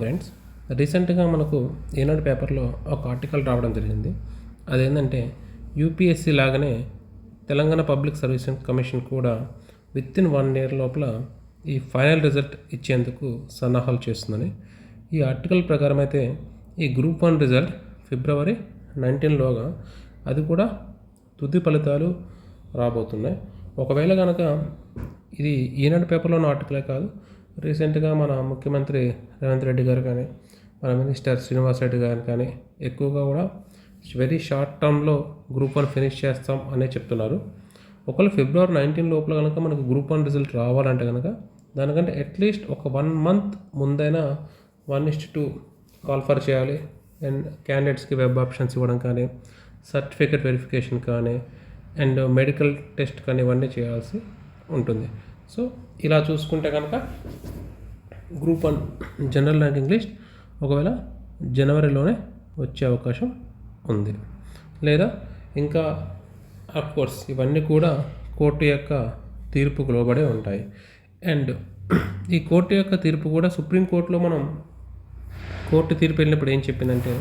Friends, రీసెంట్గా మనకు ఈనాడు పేపర్లో ఒక ఆర్టికల్ రావడం జరిగింది. అదేంటంటే యూపీఎస్సీ లాగానే తెలంగాణ పబ్లిక్ సర్వీస్ కమిషన్ కూడా విత్ ఇన్ 1 year లోపల ఈ ఫైనల్ రిజల్ట్ ఇచ్చేందుకు సన్నాహాలు చేస్తుందని. ఈ ఆర్టికల్ ప్రకారం అయితే ఈ గ్రూప్ 1 రిజల్ట్ February 19లోగా అది కూడా తుది ఫలితాలు రాబోతున్నాయి. ఒకవేళ కనుక ఇది ఈనాడు పేపర్లో ఉన్న ఆర్టికలే కాదు, రీసెంట్గా మన ముఖ్యమంత్రి రేవంత్ రెడ్డి గారు కానీ, మన మినిస్టర్ శ్రీనివాస్ రెడ్డి గారు కానీ ఎక్కువగా కూడా వెరీ షార్ట్ టర్మ్లో గ్రూప్ 1 ఫినిష్ చేస్తాం అనే చెప్తున్నారు. ఒకవేళ February 19 లోపల కనుక మనకు గ్రూప్ 1 రిజల్ట్ రావాలంటే కనుక దానికంటే అట్లీస్ట్ ఒక 1 month ముందైనా 1:2 కాల్ఫర్ చేయాలి. అండ్ క్యాండిడేట్స్కి వెబ్ ఆప్షన్స్ ఇవ్వడం కానీ, సర్టిఫికేట్ వెరిఫికేషన్ కానీ, అండ్ మెడికల్ టెస్ట్ కానీ ఇవన్నీ చేయాల్సి ఉంటుంది. సో ఇలా చూసుకుంటే కనుక గ్రూప్ 1 జనరల్ ర్యాంకింగ్ లిస్ట్ ఒకవేళ జనవరిలోనే వచ్చే అవకాశం ఉంది. లేదా ఇంకా కోర్స్ ఇవన్నీ కూడా కోర్టు యొక్క తీర్పుకు లోబడే ఉంటాయి. అండ్ ఈ కోర్టు యొక్క తీర్పు కూడా సుప్రీంకోర్టులో మనం కోర్టు తీర్పు వెళ్ళినప్పుడు ఏం చెప్పిందంటే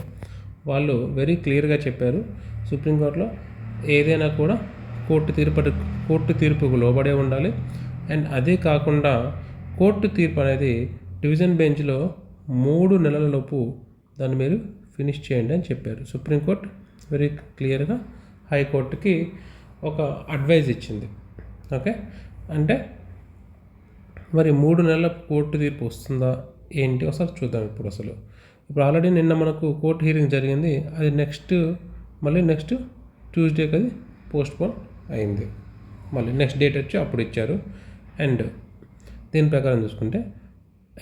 వాళ్ళు వెరీ క్లియర్గా చెప్పారు, సుప్రీంకోర్టులో ఏదైనా కూడా కోర్టు తీర్పుకు లోబడే ఉండాలి. అండ్ అదే కాకుండా కోర్టు తీర్పు అనేది డివిజన్ బెంచ్లో 3 నెలలలోపు దాన్ని మీరు ఫినిష్ చేయండి అని చెప్పారు. సుప్రీంకోర్టు వెరీ క్లియర్గా హైకోర్టుకి ఒక అడ్వైజ్ ఇచ్చింది. ఓకే, అంటే మరి 3 నెలల కోర్టు తీర్పు వస్తుందా ఏంటి ఒకసారి చూద్దాం. ఇప్పుడు ఆల్రెడీ నిన్న మనకు కోర్టు హీరింగ్ జరిగింది, అది మళ్ళీ నెక్స్ట్ ట్యూస్డేకి అది పోస్ట్పోన్ అయింది. మళ్ళీ నెక్స్ట్ డేట్ వచ్చి అప్పుడు ఇచ్చారు. అండ్ దీని ప్రకారం చూసుకుంటే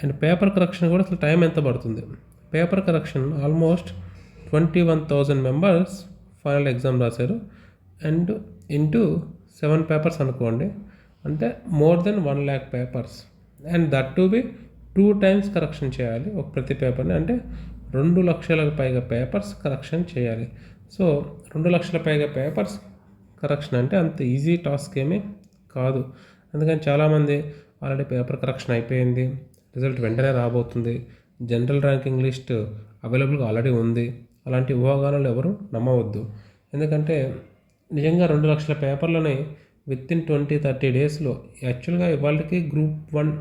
అండ్ పేపర్ కరెక్షన్ కూడా అసలు టైం ఎంత పడుతుంది? Paper correction almost 21,000 members final exam రాశారు. అండ్ ఇంటూ 7 పేపర్స్ అనుకోండి, అంటే more than 1 lakh papers. And that to B 2 times correction చేయాలి ఒక ప్రతి పేపర్ని, అంటే 2 లక్షలకు పైగా పేపర్స్ కరెక్షన్ చేయాలి. సో 2 లక్షల పైగా పేపర్స్ కరెక్షన్ అంటే అంత ఈజీ టాస్క్ ఏమీ కాదు. అందుకని చాలామంది ఆల్రెడీ పేపర్ కరెక్షన్ అయిపోయింది, రిజల్ట్ వెంటనే రాబోతుంది, జనరల్ ర్యాంకింగ్ లిస్ట్ అవైలబుల్గా ఆల్రెడీ ఉంది, అలాంటి ఊహాగానాలు ఎవరు నమ్మవద్దు. ఎందుకంటే నిజంగా 2 లక్షల పేపర్లని విత్ ఇన్ 20-30 daysలో యాక్చువల్గా ఇవాళకి గ్రూప్ 1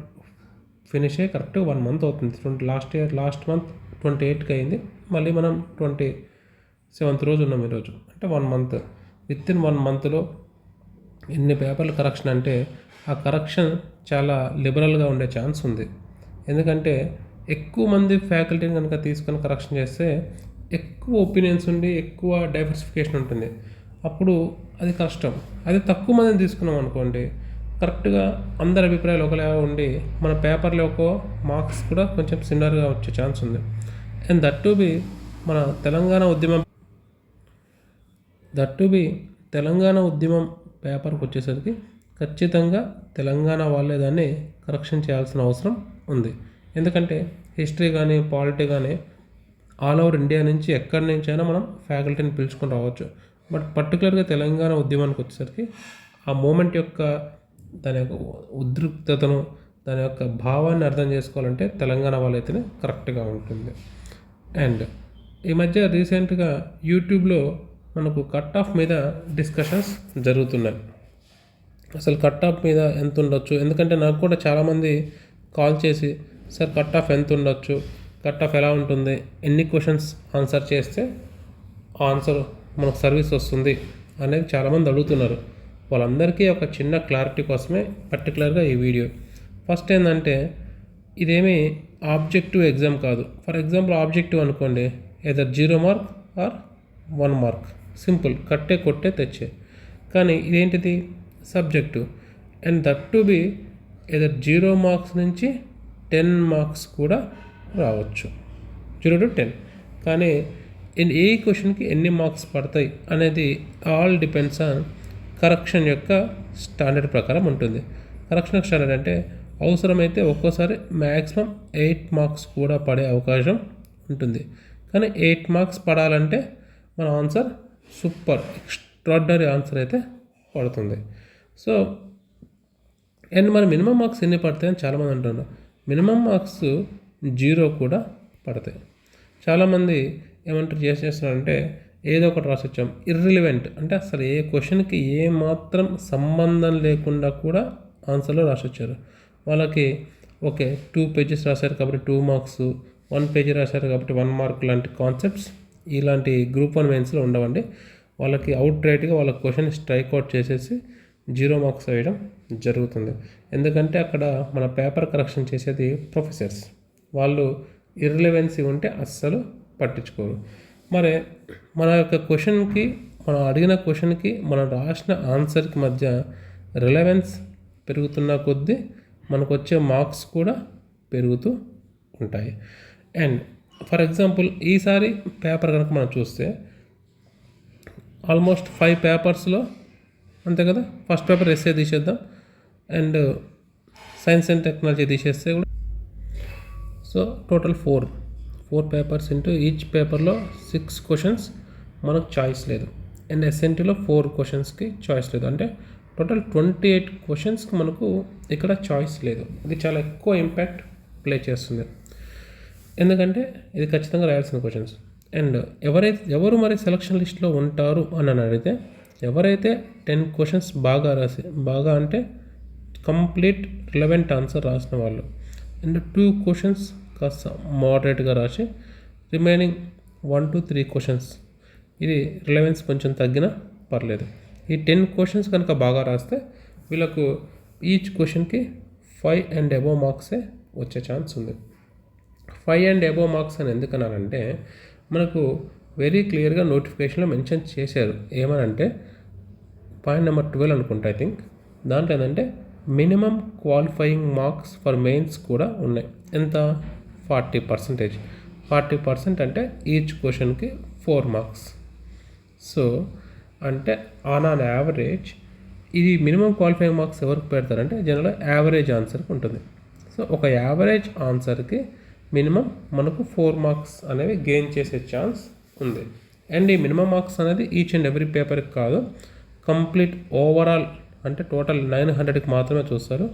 ఫినిష్ అయ్యి కరెక్ట్గా 1 month అవుతుంది. లాస్ట్ మంత్ 28కి అయింది, మళ్ళీ మనం 27th రోజు ఉన్నాం ఈరోజు, అంటే 1 month. విత్ ఇన్ 1 monthలో ఎన్ని పేపర్లు కరెక్షన్ అంటే ఆ కరెక్షన్ చాలా లిబరల్గా ఉండే ఛాన్స్ ఉంది. ఎందుకంటే ఎక్కువ మంది ఫ్యాకల్టీని కనుక తీసుకొని కరెక్షన్ చేస్తే ఎక్కువ ఒపీనియన్స్ ఉండి ఎక్కువ డైవర్సిఫికేషన్ ఉంటుంది, అప్పుడు అది కష్టం. అది తక్కువ మందిని తీసుకున్నాం అనుకోండి, కరెక్ట్గా అందరి అభిప్రాయాలు ఒకలా ఉండి మన పేపర్లో ఒక మార్క్స్ కూడా కొంచెం సిమిలర్గా వచ్చే ఛాన్స్ ఉంది. అండ్ దట్ టు బి మన తెలంగాణ ఉద్యమం పేపర్కి వచ్చేసరికి ఖచ్చితంగా తెలంగాణ వాళ్ళే దాన్ని కరెక్షన్ చేయాల్సిన అవసరం ఉంది. ఎందుకంటే హిస్టరీ కానీ పాలిటీ కానీ ఆల్ ఓవర్ ఇండియా నుంచి ఎక్కడి నుంచి అయినా మనం ఫ్యాకల్టీని పిలుచుకొని రావచ్చు. బట్ పర్టికులర్గా తెలంగాణ ఉద్యమానికి వచ్చేసరికి ఆ మూమెంట్ యొక్క దాని యొక్క ఉద్రిక్తతను, దాని యొక్క భావాన్ని అర్థం చేసుకోవాలంటే తెలంగాణ వాళ్ళైతేనే కరెక్ట్గా ఉంటుంది. అండ్ ఈ మధ్య రీసెంట్గా యూట్యూబ్లో మనకు కట్ ఆఫ్ మీద డిస్కషన్స్ జరుగుతున్నాయి. అసలు కట్ ఆఫ్ మీద ఎంత ఉండొచ్చు? ఎందుకంటే నాకు కూడా చాలామంది కాల్ చేసి, సార్ కట్ ఆఫ్ ఎంత ఉండొచ్చు, కట్ ఆఫ్ ఎలా ఉంటుంది, ఎన్ని క్వశ్చన్స్ ఆన్సర్ చేస్తే ఆన్సర్ మనకు సర్వీస్ వస్తుంది అనేది చాలామంది అడుగుతున్నారు. వాళ్ళందరికీ ఒక చిన్న క్లారిటీ కోసమే పర్టికులర్గా ఈ వీడియో. ఫస్ట్ ఏంటంటే ఇదేమీ ఆబ్జెక్టివ్ ఎగ్జామ్ కాదు. ఫర్ ఎగ్జాంపుల్ ఆబ్జెక్టివ్ అనుకోండి, either 0 mark or 1 mark, simple, కట్టే కొట్టే తెచ్చే. కానీ ఇదేంటిది subject, and that to be either 0 marks నుంచి 10 marks కూడా రావచ్చు, 0 to 10. కానీ ఏ క్వశ్చన్కి ఎన్ని మార్క్స్ పడతాయి అనేది ఆల్ డిపెండ్స్ ఆన్ కరెక్షన్ యొక్క స్టాండర్డ్ ప్రకారం ఉంటుంది. కరెక్షన్ స్టాండర్డ్ అంటే అవసరమైతే ఒక్కోసారి మ్యాక్సిమం 8 marks కూడా పడే అవకాశం ఉంటుంది. కానీ 8 marks పడాలంటే మన ఆన్సర్ సూపర్ ఎక్స్ట్రాడినరీ ఆన్సర్ అయితే పడుతుంది. సో అండ్ మన మినిమం మార్క్స్ ఎన్ని పడతాయని చాలామంది అంటున్నారు. మినిమం మార్క్స్ 0 కూడా పడతాయి. చాలామంది ఏమంటారు చేస్తున్నారంటే ఏదో ఒకటి రాసొచ్చాం, ఇర్రిలివెంట్ అంటే అసలు ఏ క్వశ్చన్కి ఏ మాత్రం సంబంధం లేకుండా కూడా ఆన్సర్లో రాసొచ్చారు. వాళ్ళకి ఓకే 2 పేజెస్ రాశారు కాబట్టి 2 మార్క్స్, 1 పేజీ రాశారు కాబట్టి 1 మార్క్ లాంటి కాన్సెప్ట్స్ ఇలాంటి గ్రూప్ 1 మెయిన్స్లో ఉండవండి. వాళ్ళకి అవుట్ రైట్గా వాళ్ళ క్వశ్చన్ స్ట్రైక్ అవుట్ చేసేసి 0 మార్క్స్ వేయడం జరుగుతుంది. ఎందుకంటే అక్కడ మన పేపర్ కరెక్షన్ చేసేది ప్రొఫెసర్స్, వాళ్ళు ఇర్రిలెవెన్సీ ఉంటే అస్సలు పట్టించుకోరు. మరి మన యొక్క క్వశ్చన్కి, మనం అడిగిన క్వశ్చన్కి మనం రాసిన ఆన్సర్కి మధ్య రిలవెన్స్ పెరుగుతున్న కొద్దీ మనకు వచ్చే మార్క్స్ కూడా పెరుగుతూ ఉంటాయి. అండ్ ఫర్ ఎగ్జాంపుల్ ఈసారి పేపర్ కనుక మనం చూస్తే ఆల్మోస్ట్ 5 పేపర్స్లో అంతే కదా, ఫస్ట్ పేపర్ ఎస్ఏ తీసేద్దాం అండ్ సైన్స్ అండ్ టెక్నాలజీ తీసేస్తే కూడా, so total 4 papers into each పేపర్లో 6 క్వశ్చన్స్ మనకు చాయిస్ లేదు. అండ్ ఎస్ఎన్టీలో 4 క్వశ్చన్స్కి చాయిస్ లేదు. అంటే టోటల్ 28 క్వశ్చన్స్కి మనకు ఇక్కడ చాయిస్ లేదు. ఇది చాలా ఎక్కువ ఇంపాక్ట్ ప్లే చేస్తుంది, ఎందుకంటే ఇది ఖచ్చితంగా రాయాల్సిన క్వశ్చన్స్. అండ్ ఎవరు మరి సెలక్షన్ లిస్ట్లో ఉంటారు అని అడిగితే, ఎవరైతే 10 క్వశ్చన్స్ బాగా అంటే కంప్లీట్ రిలవెంట్ ఆన్సర్ రాసిన వాళ్ళు, అండ్ 2 క్వశ్చన్స్ కాస్త మోడరేట్గా రాసి రిమైనింగ్ 1 to 3 క్వశ్చన్స్ ఇది రిలవెన్స్ కొంచెం తగ్గినా పర్లేదు. ఈ 10 క్వశ్చన్స్ కనుక బాగా రాస్తే వీళ్ళకు ఈచ్ క్వశ్చన్కి 5 and above మార్క్సే వచ్చే ఛాన్స్ ఉంది. 5 and above మార్క్స్ అని ఎందుకన్నానంటే, మనకు వెరీ క్లియర్గా నోటిఫికేషన్లో మెన్షన్ చేశారు. ఏమనంటే పాయింట్ నెంబర్ 12 అనుకుంటా, ఐ థింక్. దాంట్లో ఏంటంటే minimum qualifying marks for mains కూడా ఉన్నాయి. ఎంత? 40%. 40% అంటే ఈచ్ క్వశ్చన్కి 4 మార్క్స్. సో అంటే ఆన్ యావరేజ్ ఇది మినిమం క్వాలిఫైయింగ్ మార్క్స్ ఎవరికి పెడతారంటే జనరల్గా యావరేజ్ ఆన్సర్కి ఉంటుంది. సో ఒక యావరేజ్ ఆన్సర్కి మినిమం మనకు 4 మార్క్స్ అనేవి గెయిన్ చేసే ఛాన్స్ ఉంది. అండ్ ఈ మినిమం మార్క్స్ అనేది ఈచ్ అండ్ ఎవ్రీ పేపర్కి కాదు, కంప్లీట్ ఓవరాల్ అంటే టోటల్ 900కి మాత్రమే చూస్తారు.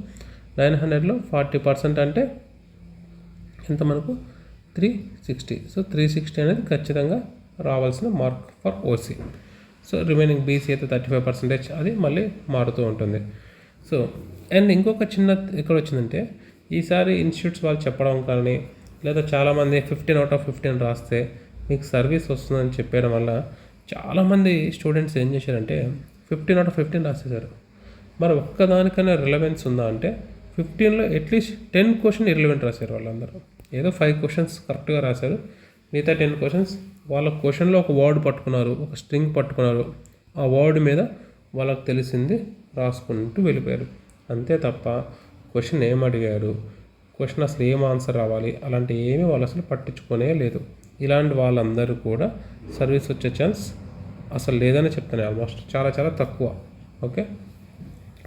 900లో 40% అంటే ఎంత మనకు 360. సో 360 అనేది ఖచ్చితంగా రావాల్సిన mark for OC. So remaining BC అయితే 35%, అది మళ్ళీ మారుతూ ఉంటుంది. సో అండ్ ఇంకొక చిన్న ఇక్కడ వచ్చిందంటే, ఈసారి ఇన్స్టిట్యూట్స్ వాళ్ళు చెప్పడం కానీ లేదా చాలామంది 15 out of 15 రాస్తే మీకు సర్వీస్ వస్తుందని చెప్పడం వల్ల చాలామంది స్టూడెంట్స్ ఏం చేశారంటే 15 out of 15 రాసేసారు. మరి ఒక్కదానికైనా రిలవెన్స్ ఉందా అంటే 15లో అట్లీస్ట్ 10 క్వశ్చన్ ఇర్రిలవెంట్ రాశారు వాళ్ళందరూ. ఏదో 5 క్వశ్చన్స్ కరెక్ట్గా రాశారు, మిగతా 10 క్వశ్చన్స్ వాళ్ళ క్వశ్చన్లో ఒక వర్డ్ పట్టుకున్నారు, ఒక స్ట్రింగ్ పట్టుకున్నారు, ఆ వర్డ్ మీద వాళ్ళకి తెలిసింది రాసుకుంటూ వెళ్ళిపోయారు. అంతే తప్ప క్వశ్చన్ ఏం అడిగారు, క్వశ్చన్ అసలు ఏం ఆన్సర్ రావాలి అలాంటి ఏమీ వాళ్ళు అసలు పట్టించుకునే లేదు. ఇలాంటి వాళ్ళందరూ కూడా సర్వీస్ వచ్చే ఛాన్స్ అసలు లేదని చెప్తాను. ఆల్మోస్ట్ చాలా చాలా తక్కువ. ఓకే,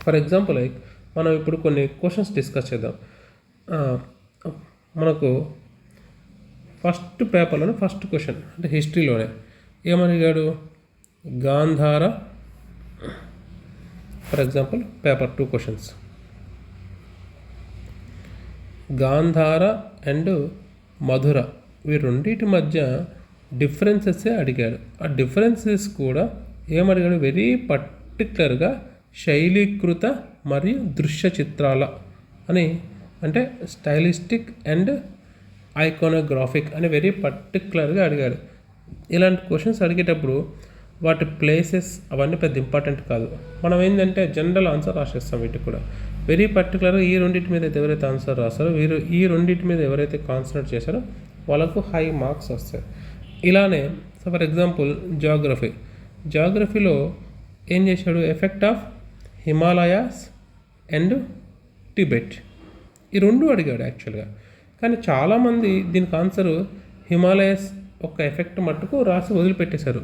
ఫర్ ఎగ్జాంపుల్ లైక్ మనం ఇప్పుడు కొన్ని క్వశ్చన్స్ డిస్కస్ చేద్దాం. మనకు ఫస్ట్ పేపర్లోనే ఫస్ట్ క్వశ్చన్ అంటే హిస్టరీలోనే ఏమడిగాడు, Gandhara, for example paper 2 questions, Gandhara and Mathura ఈ రెండింటి మధ్య డిఫరెన్సెసే అడిగాడు. ఆ డిఫరెన్సెస్ కూడా ఏమడిగాడు, వెరీ పర్టికులర్గా శైలీకృత మరియు దృశ్య చిత్రాల అని, అంటే స్టైలిస్టిక్ అండ్ ఐకోనోగ్రాఫిక్ అని వెరీ పర్టికులర్గా అడిగాడు. ఇలాంటి క్వశ్చన్స్ అడిగేటప్పుడు వాటి ప్లేసెస్ అవన్నీ పెద్ద ఇంపార్టెంట్ కాదు. మనం ఏంటంటే జనరల్ ఆన్సర్ రాసేస్తాం. వీటికి కూడా వెరీ పర్టికులర్గా ఈ రెండింటి మీద ఎవరైతే ఆన్సర్ రాస్తారో ఈ రెండింటి మీద ఎవరైతే కాన్సన్ట్రేట్ చేశారో వాళ్ళకు హై మార్క్స్ వస్తాయి. ఇలానే ఫర్ ఎగ్జాంపుల్ జాగ్రఫీలో ఏం చేశాడు, effect of Himalayas and Tibet ఈ రెండు అడిగాడు యాక్చువల్గా. కానీ చాలామంది దీనికి ఆన్సరు హిమాలయస్ ఒక ఎఫెక్ట్ మట్టుకు రాసి వదిలిపెట్టేశారు.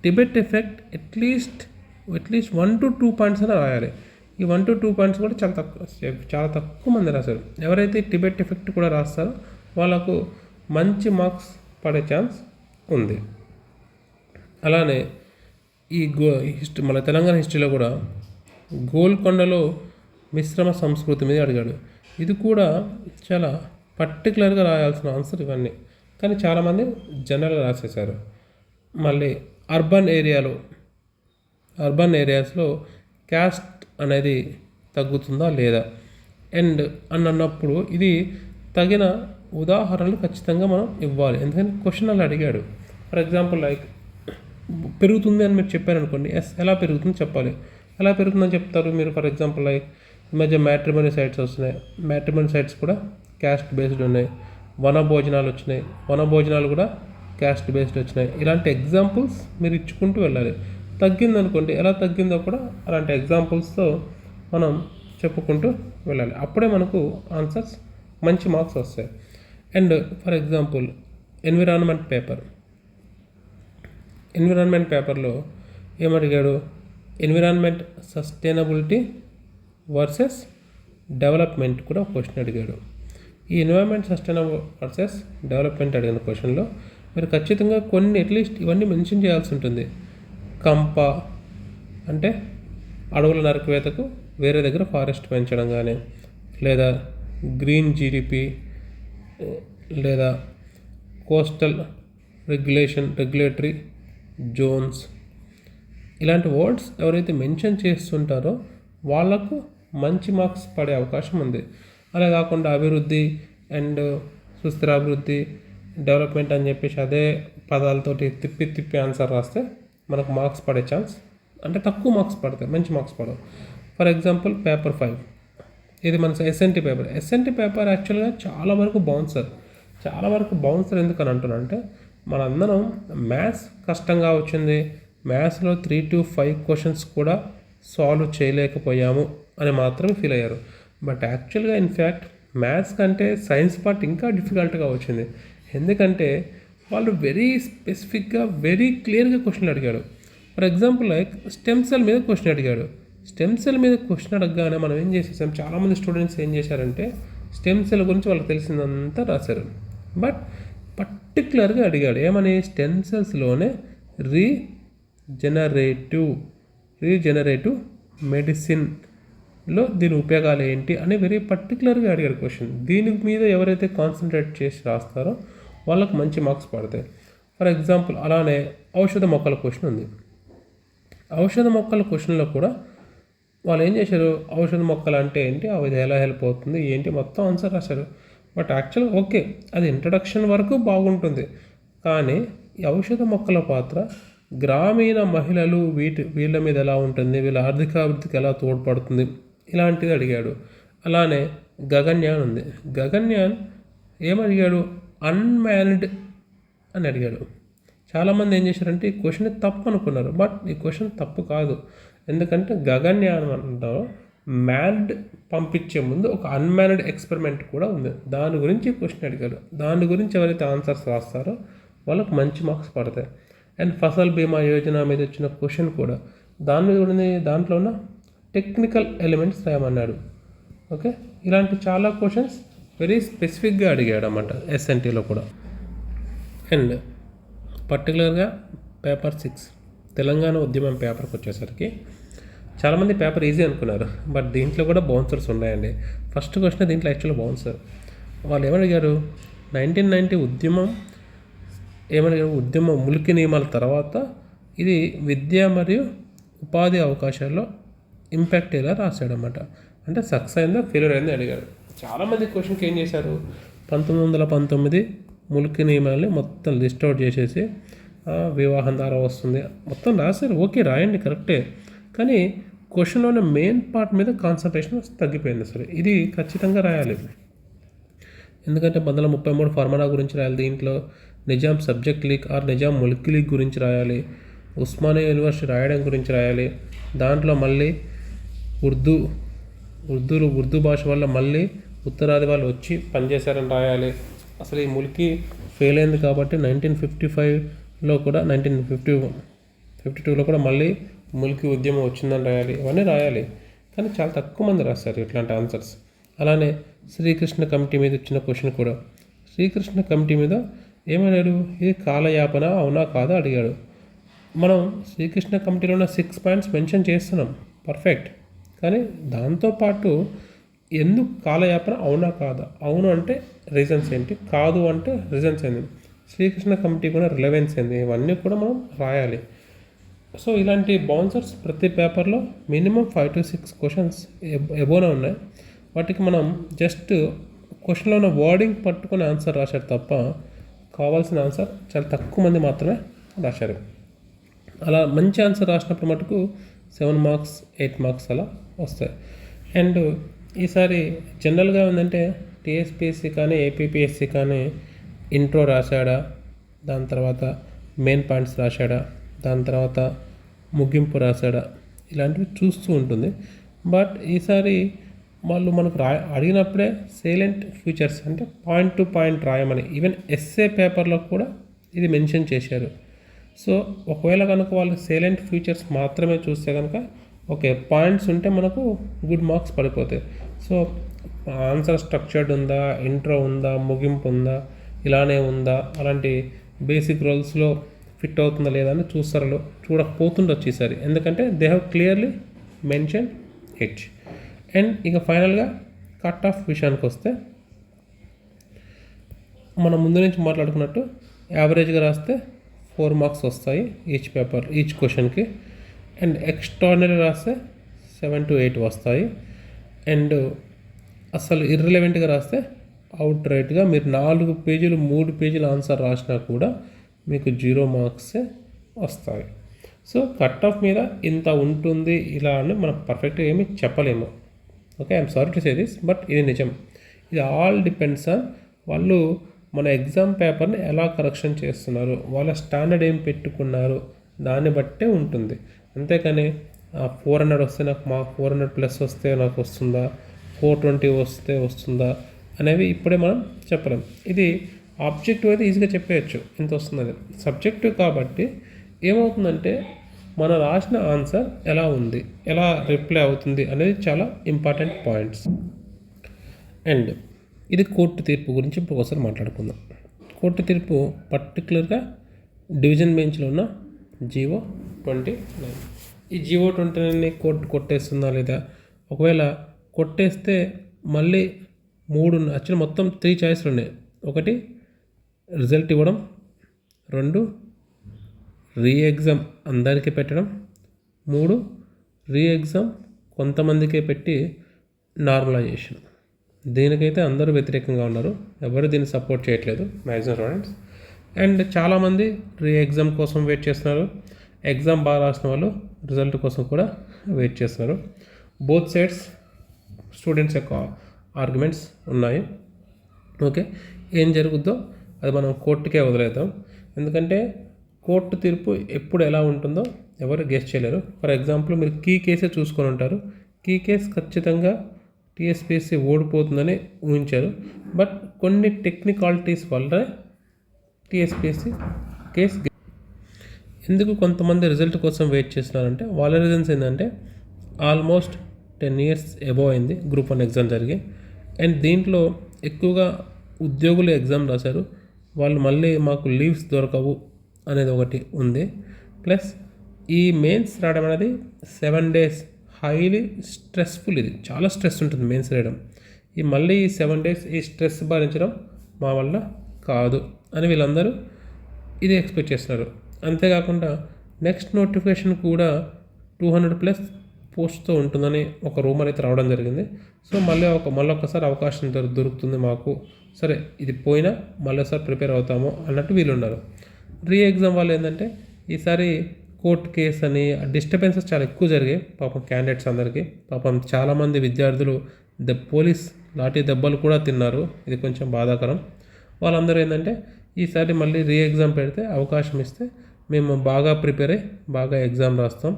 టిబెట్ ఎఫెక్ట్ అట్లీస్ట్ 1 to 2 పాయింట్స్ అయినా రాయాలి. ఈ 1 to 2 పాయింట్స్ కూడా చాలా తక్కువ మంది రాశారు. ఎవరైతే టిబెట్ ఎఫెక్ట్ కూడా రాస్తారో వాళ్ళకు మంచి మార్క్స్ పడే ఛాన్స్ ఉంది. అలానే ఈ మన తెలంగాణ హిస్టరీలో కూడా గోల్కొండలో మిశ్రమ సంస్కృతి మీద అడిగాడు. ఇది కూడా చాలా పర్టికులర్గా రాయాల్సిన ఆన్సర్ ఇవన్నీ. కానీ చాలామంది జనరల్గా రాసేశారు. మళ్ళీ అర్బన్ ఏరియాస్లో క్యాస్ట్ అనేది తగ్గుతుందా లేదా అండ్ అన్నప్పుడు ఇది తగిన ఉదాహరణలు ఖచ్చితంగా మనం ఇవ్వాలి. ఎందుకంటే క్వశ్చన్ అలా అడిగాడు. ఫర్ ఎగ్జాంపుల్ లైక్ పెరుగుతుంది అని మీరు చెప్పారనుకోండి, ఎలా పెరుగుతుందో చెప్పాలి. ఎలా పెరుగుతుందని చెప్తారు మీరు? ఫర్ ఎగ్జాంపుల్ లైక్ ఈ మధ్య మ్యాట్రిమోనీ సైట్స్ వస్తున్నాయి. మ్యాట్రిమోనీ సైట్స్ కూడా క్యాస్ట్ బేస్డ్ ఉన్నాయి. వనభోజనాలు వచ్చినాయి. వనభోజనాలు కూడా క్యాస్ట్ బేస్డ్ వచ్చినాయి. ఇలాంటి ఎగ్జాంపుల్స్ మీరు ఇచ్చుకుంటూ వెళ్ళాలి. తగ్గిందనుకోండి, ఎలా తగ్గిందో కూడా అలాంటి ఎగ్జాంపుల్స్తో మనం చెప్పుకుంటూ వెళ్ళాలి. అప్పుడే మనకు ఆన్సర్స్ మంచి మార్క్స్ వస్తాయి. అండ్ ఫర్ ఎగ్జాంపుల్ ఎన్విరాన్మెంట్ పేపర్లో ఏమడిగాడు? ఎన్విరాన్మెంట్ సస్టైనబిలిటీ వర్సెస్ డెవలప్మెంట్ కూడా క్వశ్చన్ అడిగాడు. ఈ ఎన్విరాన్మెంట్ సస్టైనబుల్ వర్సెస్ డెవలప్మెంట్ అడిగిన క్వశ్చన్లో మీరు ఖచ్చితంగా కొన్ని అట్లీస్ట్ ఇవన్నీ మెన్షన్ చేయాల్సి ఉంటుంది. కంప అంటే అడవుల నరికివేతకు వేరే దగ్గర ఫారెస్ట్ పెంచడం కానీ, లేదా గ్రీన్ జీడిపి, లేదా కోస్టల్ రెగ్యులేటరీ జోన్స్, ఇలాంటి వర్డ్స్ ఎవరైతే మెన్షన్ చేస్తుంటారో వాళ్ళకు మంచి మార్క్స్ పడే అవకాశం ఉంది. అలా కాకుండా అభివృద్ధి అండ్ సుస్థిరాభివృద్ధి డెవలప్మెంట్ అని చెప్పేసి అదే పదాలతోటి తిప్పి ఆన్సర్ రాస్తే మనకు మార్క్స్ పడే ఛాన్స్ అంటే తక్కువ మార్క్స్ పడతాయి, మంచి మార్క్స్ పడవు. ఫర్ ఎగ్జాంపుల్ పేపర్ 5 ఇది మన ఎస్ఎన్టీ పేపర్ యాక్చువల్గా చాలా వరకు బౌన్సర్ ఎందుకని అంటున్నా అంటే మనందరం మ్యాథ్స్ కష్టంగా వచ్చింది, మ్యాథ్స్లో 3 to 5 క్వశ్చన్స్ కూడా సాల్వ్ చేయలేకపోయాము అని మాత్రమే ఫీల్ అయ్యారు. బట్ యాక్చువల్గా ఇన్ఫ్యాక్ట్ మ్యాథ్స్ కంటే సైన్స్ పార్ట్ ఇంకా డిఫికల్ట్గా వచ్చింది. ఎందుకంటే వాళ్ళు వెరీ స్పెసిఫిక్గా వెరీ క్లియర్గా క్వశ్చన్లు అడిగాడు. For example like stem cell మీద క్వశ్చన్ అడిగాడు. స్టెమ్ సెల్ మీద క్వశ్చన్ అడగగానే మనం ఏం చేసేసాం, చాలామంది స్టూడెంట్స్ ఏం చేశారంటే స్టెమ్ సెల్ గురించి వాళ్ళకి తెలిసిందంతా రాశారు. బట్ పర్టికులర్గా అడిగాడు ఏమని, స్టెమ్ సెల్స్లోనే రీజనరేటివ్ మెడిసిన్లో దీని ఉపయోగాలు ఏంటి అని వెరీ పర్టికులర్గా అడిగాడు క్వశ్చన్. దీని మీద ఎవరైతే కాన్సన్ట్రేట్ చేసి రాస్తారో వాళ్ళకు మంచి మార్క్స్ పడతాయి. ఫర్ ఎగ్జాంపుల్ అలానే ఔషధ మొక్కల క్వశ్చన్ ఉంది. ఔషధ మొక్కల క్వశ్చన్లో కూడా వాళ్ళు ఏం చేశారు, ఔషధ మొక్కలు అంటే ఏంటి, అవి ఎలా హెల్ప్ అవుతుంది ఏంటి మొత్తం ఆన్సర్ రాశారు. బట్ యాక్చువల్గా ఓకే అది ఇంట్రడక్షన్ వరకు బాగుంటుంది, కానీ ఈ ఔషధ మొక్కల పాత్ర గ్రామీణ మహిళలు వీళ్ళ మీద ఎలా ఉంటుంది, వీళ్ళ ఆర్థికాభివృద్ధికి ఎలా తోడ్పడుతుంది, ఇలాంటిది అడిగాడు. అలానే గగన్యాన్ ఉంది. గగన్యాన్ ఏమడిగాడు, అన్మ్యాన్డ్ అని అడిగాడు. చాలామంది ఏం చేశారంటే ఈ క్వశ్చన్ తప్పు అనుకున్నారు. బట్ ఈ క్వశ్చన్ తప్పు కాదు. ఎందుకంటే గగన్యాన్ అంటారు మ్యాన్డ్ పంపించే ముందు ఒక అన్మ్యాన్డ్ ఎక్స్పెరిమెంట్ కూడా ఉంది. దాని గురించి క్వశ్చన్ అడిగాడు. దాని గురించి ఎవరైతే ఆన్సర్స్ రాస్తారో వాళ్ళకు మంచి మార్క్స్ పడతాయి. అండ్ ఫసల్ బీమా యోజన మీద వచ్చిన క్వశ్చన్ కూడా దాని మీద కూడా దాంట్లో ఉన్న టెక్నికల్ ఎలిమెంట్స్ రాయమన్నాడు. ఓకే, ఇలాంటి చాలా క్వశ్చన్స్ వెరీ స్పెసిఫిక్గా అడిగాడు అన్నమాట ఎస్ఎన్టీలో కూడా. అండ్ పర్టికులర్గా పేపర్ 6 తెలంగాణ ఉద్యమం పేపర్కి వచ్చేసరికి చాలామంది పేపర్ ఈజీ అనుకున్నారు. బట్ దీంట్లో కూడా బౌన్సర్స్ ఉన్నాయండి. ఫస్ట్ క్వశ్చన్ దీంట్లో యాక్చువల్ బౌన్సర్. వాళ్ళు ఏమడిగారు, 1990 ఉద్యమం ములికి నియమాల తర్వాత ఇది విద్య మరియు ఉపాధి అవకాశాల్లో ఇంపాక్ట్ ఎలా రాశాడనమాట. అంటే సక్సెస్ అయిందా ఫెయిల్యూర్ అయిందా అడిగారు. చాలామంది క్వశ్చన్కి ఏం చేశారు, 1919 ములికి నియమాలని మొత్తం లిస్ట్ అవుట్ చేసేసి వివాహం ద్వారా వస్తుంది మొత్తం రాశారు. ఓకే రాయండి కరెక్టే, కానీ క్వశ్చన్లోనే మెయిన్ పార్ట్ మీద కాన్సన్ట్రేషన్ తగ్గిపోయింది. సరే ఇది ఖచ్చితంగా రాయాలి. ఎందుకంటే 1933 ఫార్ములా గురించి రాయాలి, దీంట్లో Nizam subject league or Nizam Mulki league గురించి రాయాలి, ఉస్మానియా యూనివర్సిటీ రాయడం గురించి రాయాలి, దాంట్లో మళ్ళీ ఉర్దూ భాష వల్ల మళ్ళీ ఉత్తరాది వాళ్ళు వచ్చి పనిచేశారని రాయాలి. అసలు ఈ ముల్కీ ఫెయిల్ అయింది కాబట్టి 1955లో కూడా 1952లో కూడా మళ్ళీ ముల్కీ ఉద్యమం వచ్చిందని రాయాలి. ఇవన్నీ రాయాలి, కానీ చాలా తక్కువ మంది రాస్తారు ఇట్లాంటి ఆన్సర్స్. అలానే శ్రీకృష్ణ కమిటీ మీద ఇచ్చిన క్వశ్చన్ కూడా, శ్రీకృష్ణ కమిటీ మీద ఏమన్నాడు, ఇది కాలయాపన అవునా కాదా అడిగాడు. మనం శ్రీకృష్ణ కమిటీలో ఉన్న 6 పాయింట్స్ మెన్షన్ చేస్తున్నాం పర్ఫెక్ట్, కానీ దాంతోపాటు ఎందుకు కాలయాపన అవునా కాదా, అవును అంటే రీజన్స్ ఏంటి, కాదు అంటే రీజన్స్ ఏంటి, శ్రీకృష్ణ కమిటీ కూడా రిలవెన్స్ ఏంది, ఇవన్నీ కూడా మనం రాయాలి. సో ఇలాంటి బౌన్సర్స్ ప్రతి పేపర్లో మినిమం 5 to 6 క్వశ్చన్స్ ఎబోనే ఉన్నాయి. వాటికి మనం జస్ట్ క్వశ్చన్లో ఉన్న వర్డింగ్ పట్టుకొని ఆన్సర్ రాశారు తప్ప కావాల్సిన ఆన్సర్ చాలా తక్కువ మంది మాత్రమే రాశారు. అలా మంచి ఆన్సర్ రాసినప్పుడు మటుకు 7 మార్క్స్ 8 మార్క్స్ అలా వస్తాయి. అండ్ ఈసారి జనరల్గా ఏంటంటే టీఎస్పీఎస్సీ కానీ ఏపీపీఎస్సీ కానీ ఇంట్రో రాశాడా, దాని తర్వాత మెయిన్ పాయింట్స్ రాశాడా, దాని తర్వాత ముగింపు రాశాడా, ఇలాంటివి చూస్తూ ఉంటుంది. బట్ ఈసారి వాళ్ళు మనకు అడిగినప్పుడే సైలెంట్ ఫీచర్స్ అంటే పాయింట్ టు పాయింట్ రాయమని ఈవెన్ ఎస్ఏ పేపర్లో కూడా ఇది మెన్షన్ చేశారు. సో ఒకవేళ కనుక వాళ్ళు సైలెంట్ ఫీచర్స్ మాత్రమే చూస్తే కనుక ఓకే, పాయింట్స్ ఉంటే మనకు గుడ్ మార్క్స్ పడిపోతాయి. సో ఆన్సర్ స్ట్రక్చర్డ్ ఉందా, ఇంట్రో ఉందా, ముగింపు ఉందా, ఇలానే ఉందా, అలాంటి బేసిక్ రోల్స్లో ఫిట్ అవుతుందా లేదా అని చూస్తారు. చూడకపోతుండొచ్చు ఈసారి, ఎందుకంటే they have clearly mention it. And ఇక ఫైనల్గా కట్ ఆఫ్ విషయానికి వస్తే మనం ముందు నుంచి మాట్లాడుకున్నట్టు యావరేజ్గా రాస్తే 4 మార్క్స్ వస్తాయి ఈచ్ పేపర్, ఈచ్ క్వశ్చన్కి. అండ్ ఎక్స్ట్రాడినరీ రాస్తే 7 to 8 వస్తాయి. అండ్ అసలు ఇర్రిలవెంట్గా రాస్తే అవుట్ రైట్గా మీరు 4 పేజీలు 3 పేజీల ఆన్సర్ రాసినా కూడా మీకు 0 మార్క్సే వస్తాయి. సో కట్ ఆఫ్ మీద ఇంత ఉంటుంది ఇలా అని మనం పర్ఫెక్ట్గా ఏమీ చెప్పలేము. Okay, I'm sorry to say this, but ఇది నిజం. ఇది ఆల్ డిపెండ్స్ ఆన్ వాళ్ళు మన ఎగ్జామ్ పేపర్ని ఎలా కరెక్షన్ చేస్తున్నారు, వాళ్ళ స్టాండర్డ్ ఏం పెట్టుకున్నారు, దాన్ని బట్టే ఉంటుంది. అంతేకాని 400 వస్తే నాకు 400+ వస్తే నాకు వస్తుందా, 420 వస్తే వస్తుందా అనేవి ఇప్పుడే మనం చెప్పలేం. ఇది ఆబ్జెక్టివ్ అయితే ఈజీగా చెప్పేయచ్చు ఎంత వస్తుందని. సబ్జెక్టివ్ కాబట్టి ఏమవుతుందంటే మనం రాసిన ఆన్సర్ ఎలా ఉంది, ఎలా రిప్లై అవుతుంది అనేది చాలా ఇంపార్టెంట్ పాయింట్స్. అండ్ ఇది కోర్టు తీర్పు గురించి ఇప్పుడు ఒకసారి మాట్లాడుకుందాం. కోర్టు తీర్పు పర్టికులర్గా డివిజన్ బెంచ్లో ఉన్న జీవో 29. ఈ జీవో 29ని కోర్టు కొట్టేస్తుందా లేదా, ఒకవేళ కొట్టేస్తే మళ్ళీ 3 యాక్చువల్లీ మొత్తం 3 చాయిస్లు ఉన్నాయి. 1 రిజల్ట్ ఇవ్వడం, 2 రీ ఎగ్జామ్ అందరికీ పెట్టడం, 3 రీ ఎగ్జామ్ కొంతమందికే పెట్టి నార్మలైజేషన్. దీనికైతే అందరూ వ్యతిరేకంగా ఉన్నారు, ఎవరు దీన్ని సపోర్ట్ చేయట్లేదు మ్యాక్సిమం స్టూడెంట్స్. అండ్ చాలామంది రీ ఎగ్జామ్ కోసం వెయిట్ చేస్తున్నారు, ఎగ్జామ్ బాగా రాసిన వాళ్ళు రిజల్ట్ కోసం కూడా వెయిట్ చేస్తున్నారు. బోత్ సైడ్స్ స్టూడెంట్స్ యొక్క ఆర్గ్యుమెంట్స్ ఉన్నాయి. ఓకే, ఏం జరుగుద్దో అది మనం కోర్టుకే వదిలేద్దాం, ఎందుకంటే కోర్టు తీర్పు ఎప్పుడు ఎలా ఉంటుందో ఎవరు గెస్ చేయలేరు. ఫర్ ఎగ్జాంపుల్ మీరు కీ కేసే చూసుకొని ఉంటారు, కీ కేస్ ఖచ్చితంగా టీఎస్పీఎస్సీ ఓడిపోతుందని ఊహించారు. బట్ కొన్ని టెక్నికాలిటీస్ వల్ల టీఎస్పీఎస్సీ కేసు ఎందుకు కొంతమంది రిజల్ట్ కోసం వెయిట్ చేస్తున్నారంటే వాళ్ళ రీజన్స్ ఏంటంటే ఆల్మోస్ట్ 10 years అబోవ్ అయింది గ్రూప్ 1 ఎగ్జామ్ జరిగి. అండ్ దీంట్లో ఎక్కువగా ఉద్యోగులు ఎగ్జామ్ రాశారు, వాళ్ళు మళ్ళీ మాకు లీవ్స్ దొరకవు అనేది ఒకటి ఉంది. ప్లస్ ఈ మెయిన్స్ రాయడం అనేది 7 days హైలీ స్ట్రెస్ఫుల్, ఇది చాలా స్ట్రెస్ ఉంటుంది మెయిన్స్ రాయడం. ఈ మళ్ళీ ఈ 7 days ఈ స్ట్రెస్ భరించడం మా వల్ల కాదు అని వీళ్ళందరూ ఇది ఎక్స్పెక్ట్ చేస్తున్నారు. అంతేకాకుండా నెక్స్ట్ నోటిఫికేషన్ కూడా 200+ పోస్ట్తో ఉంటుందని ఒక రూమర్ అయితే రావడం జరిగింది. సో మళ్ళొకసారి అవకాశం దొరుకుతుంది మాకు, సరే ఇది పోయినా మళ్ళీసారి ప్రిపేర్ అవుతాము అన్నట్టు వీళ్ళు ఉన్నారు. రీ ఎగ్జామ్ వాళ్ళు ఏంటంటే ఈసారి కోర్ట్ కేసు అని డిస్టర్బెన్సెస్ చాలా ఎక్కువ జరిగాయి పాపం క్యాండిడేట్స్ అందరికీ. పాపం చాలామంది విద్యార్థులు పోలీస్ లాఠీ దెబ్బలు కూడా తిన్నారు, ఇది కొంచెం బాధాకరం. వాళ్ళందరూ ఏంటంటే ఈసారి మళ్ళీ రీ ఎగ్జామ్ పెడితే అవకాశం ఇస్తే మేము బాగా ప్రిపేర్ అయ్యి బాగా ఎగ్జామ్ రాస్తాం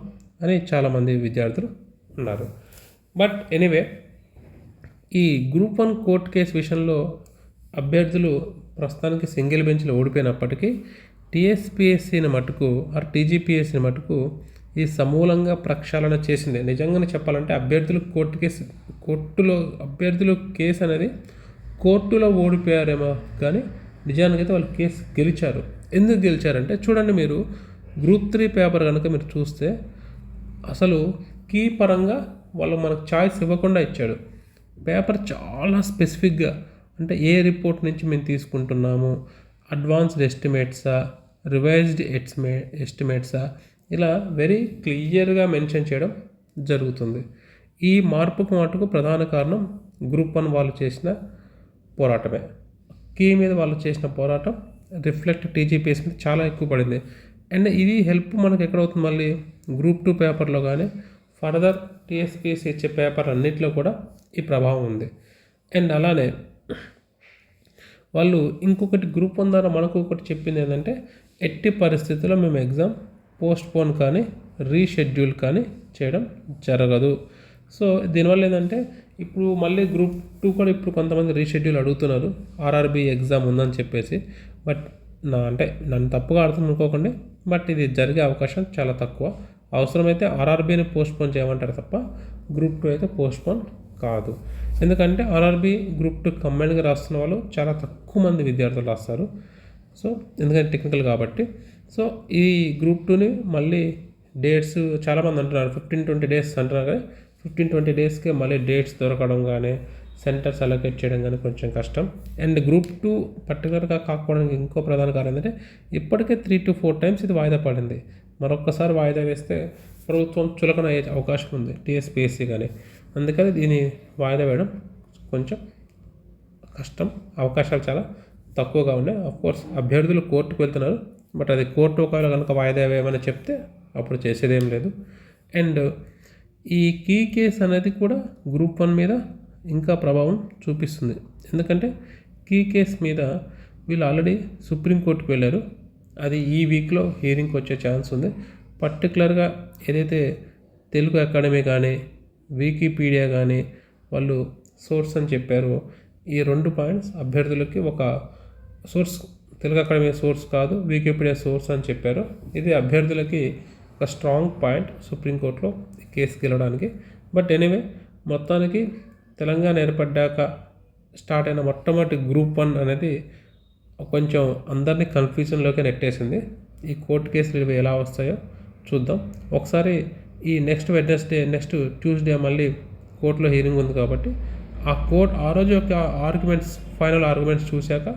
అని చాలామంది విద్యార్థులు ఉన్నారు. బట్ ఎనీవే, ఈ గ్రూప్ 1 కోర్ట్ కేసు విషయంలో అభ్యర్థులు ప్రస్తుతానికి సింగిల్ బెంచ్లో ఓడిపోయినప్పటికీ టీఎస్పీఎస్సీని మటుకు టీజీపీఎస్సీని మటుకు ఈ సమూలంగా ప్రక్షాళన చేసింది. నిజంగానే చెప్పాలంటే అభ్యర్థులు కేసు అనేది కోర్టులో ఓడిపోయారేమో కానీ నిజానికైతే వాళ్ళు కేసు గెలిచారు. ఎందుకు గెలిచారంటే చూడండి, మీరు గ్రూప్ 3 పేపర్ కనుక మీరు చూస్తే అసలు కీ పరంగా వాళ్ళు మనకు చాయిస్ ఇవ్వకుండా ఇచ్చాడు. పేపర్ చాలా స్పెసిఫిక్గా అంటే ఏ రిపోర్ట్ నుంచి మేము తీసుకుంటున్నాము అడ్వాన్స్డ్ ఎస్టిమేట్సా, రివైజ్డ్ ఎస్టిమేట్సా, ఇలా వెరీ క్లియర్గా మెన్షన్ చేయడం జరుగుతుంది. ఈ మార్పుకు మటుకు ప్రధాన కారణం గ్రూప్ 1 వాళ్ళు చేసిన పోరాటమే. కీ మీద వాళ్ళు చేసిన పోరాటం రిఫ్లెక్ట్ టీజీపీఎస్ మీద చాలా ఎక్కువ పడింది. అండ్ ఇది హెల్ప్ మనకు ఎక్కడవుతుంది, మళ్ళీ గ్రూప్ 2 పేపర్లో కానీ ఫర్దర్ టీఎస్పీఎస్సీ ఇచ్చే పేపర్ అన్నింటిలో కూడా ఈ ప్రభావం ఉంది. అండ్ అలానే వాళ్ళు ఇంకొకటి గ్రూప్ 1 ద్వారా మనకు ఒకటి చెప్పింది ఏంటంటే, ఎట్టి పరిస్థితుల్లో మేము ఎగ్జామ్ పోస్ట్పోన్ కానీ రీషెడ్యూల్ కానీ చేయడం జరగదు. సో దీనివల్ల ఏంటంటే, ఇప్పుడు మళ్ళీ గ్రూప్ 2 కూడా ఇప్పుడు కొంతమంది రీషెడ్యూల్ అడుగుతున్నారు ఆర్ఆర్బీ ఎగ్జామ్ ఉందని చెప్పేసి. బట్ నన్ను తప్పుగా అర్థం అనుకోకండి, బట్ ఇది జరిగే అవకాశం చాలా తక్కువ. అవసరమైతే ఆర్ఆర్బీని పోస్ట్పోన్ చేయమంటారు తప్ప గ్రూప్ 2 అయితే పోస్ట్పోన్ కాదు. ఎందుకంటే ఆర్ఆర్బీ గ్రూప్ 2 కంబైన్డ్గా రాస్తున్న వాళ్ళు చాలా తక్కువ మంది విద్యార్థులు రాస్తారు. సో ఎందుకంటే టెక్నికల్ కాబట్టి. సో ఈ గ్రూప్ 2ని మళ్ళీ డేట్స్ చాలామంది అంటున్నారు 15-20 డేస్ అంటున్నారు కానీ 15-20 డేస్కే మళ్ళీ డేట్స్ దొరకడం కానీ సెంటర్స్ అలొకేట్ చేయడం కానీ కొంచెం కష్టం. అండ్ గ్రూప్ 2 పర్టికులర్గా కాకపోవడానికి ఇంకో ప్రధాన కారణం ఏంటంటే, ఇప్పటికే 3 to 4 టైమ్స్ ఇది వాయిదా పడింది. మరొక్కసారి వాయిదా వేస్తే ప్రభుత్వం చులకన అయ్యే అవకాశం ఉంది టీఎస్పీఎస్సీ కానీ. అందుకని దీన్ని వాయిదా వేయడం కొంచెం కష్టం, అవకాశాలు చాలా తక్కువగా ఉన్నాయి. అఫ్కోర్స్ అభ్యర్థులు కోర్టుకు వెళ్తున్నారు, బట్ అది కోర్టు ఒకవేళ కనుక వాయిదా వేయమని చెప్తే అప్పుడు చేసేదేం లేదు. అండ్ ఈ కీ కేస్ అనేది కూడా గ్రూప్ 1 మీద ఇంకా ప్రభావం చూపిస్తుంది. ఎందుకంటే కీ కేస్ మీద వీళ్ళు ఆల్రెడీ సుప్రీంకోర్టుకు వెళ్ళారు. అది ఈ వీక్లో హియరింగ్కి వచ్చే ఛాన్స్ ఉంది. పర్టికులర్గా ఏదైతే తెలుగు అకాడమీ కానీ వికీపీడియా కానీ వాళ్ళు సోర్స్ అని చెప్పారో, ఈ 2 పాయింట్స్ అభ్యర్థులకి ఒక సోర్స్, తెలుగు అకాడమీ సోర్స్ కాదు వికీపీడియా సోర్స్ అని చెప్పారు. ఇది అభ్యర్థులకి ఒక స్ట్రాంగ్ పాయింట్ సుప్రీంకోర్టులో కేసుకి వెళ్ళడానికి. బట్ ఎనీవే, మొత్తానికి తెలంగాణ ఏర్పడ్డాక స్టార్ట్ అయిన మొట్టమొదటి గ్రూప్ 1 అనేది కొంచెం అందరినీ కన్ఫ్యూజన్లోకి నెట్టేసింది. ఈ కోర్టు కేసులు ఇవి ఎలా వస్తాయో చూద్దాం. ఒకసారి ఈ నెక్స్ట్ ట్యూస్డే మళ్ళీ కోర్టులో హియరింగ్ ఉంది కాబట్టి ఆ రోజు యొక్క ఫైనల్ ఆర్గ్యుమెంట్స్ చూశాక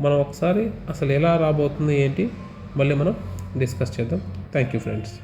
మనం ఒకసారి అసలు ఎలా రాబోతుంది ఏంటి మళ్ళీ మనం డిస్కస్ చేద్దాం. Thank you friends.